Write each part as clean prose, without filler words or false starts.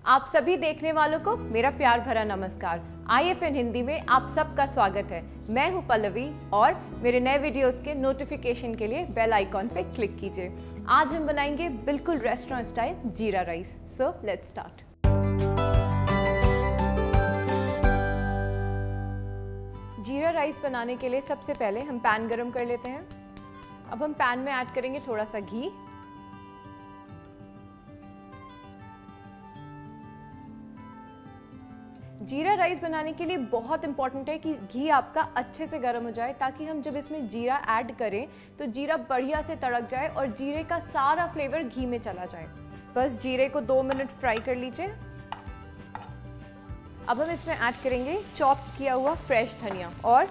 आप सभी देखने वालों को मेरा प्यार भरा नमस्कार। IFN हिंदी में आप सबका स्वागत है। मैं हूं पल्लवी और मेरे नए वीडियोस के नोटिफिकेशन के लिए बेल आइकॉन पे क्लिक कीजिए। आज हम बनाएंगे बिल्कुल रेस्टोरेंट स्टाइल जीरा राइस। So let's start. जीरा राइस बनाने के लिए सबसे पहले हम पैन गरम कर लेते हैं। अब हम पैन में ऐड करेंगे थोड़ा सा घी। जीरा राइस बनाने के लिए बहुत इंपॉर्टेंट है कि घी आपका अच्छे से गर्म हो जाए, ताकि हम जब इसमें जीरा ऐड करें तो जीरा बढ़िया से तड़क जाए और जीरे का सारा फ्लेवर घी में चला जाए। बस जीरे को 2 मिनट फ्राई कर लीजिए। अब हम इसमें ऐड करेंगे चॉप किया हुआ फ्रेश धनिया और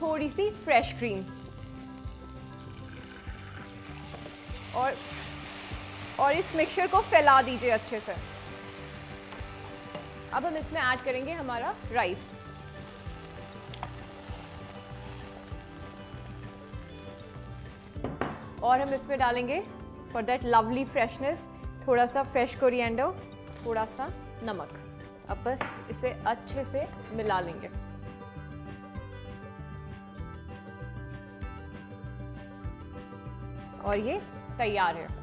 थोड़ी सी फ्रेश क्रीम और इस मिक्सचर को फैला दीजिए अच्छे से। अब हम इसमें ऐड करेंगे हमारा राइस। और हम इसमें डालेंगे फॉर दैट लवली फ्रेशनेस थोड़ा सा फ्रेश कोरिएंडर, थोड़ा सा नमक। अब बस इसे अच्छे से मिला लेंगे। और ये तैयार है।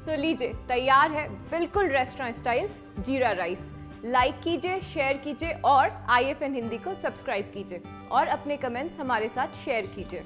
तो लीजिए, तैयार है बिल्कुल रेस्टोरेंट स्टाइल जीरा राइस। लाइक कीजिए, शेयर कीजिए और IFN हिंदी को सब्सक्राइब कीजिए और अपने कमेंट्स हमारे साथ शेयर कीजिए।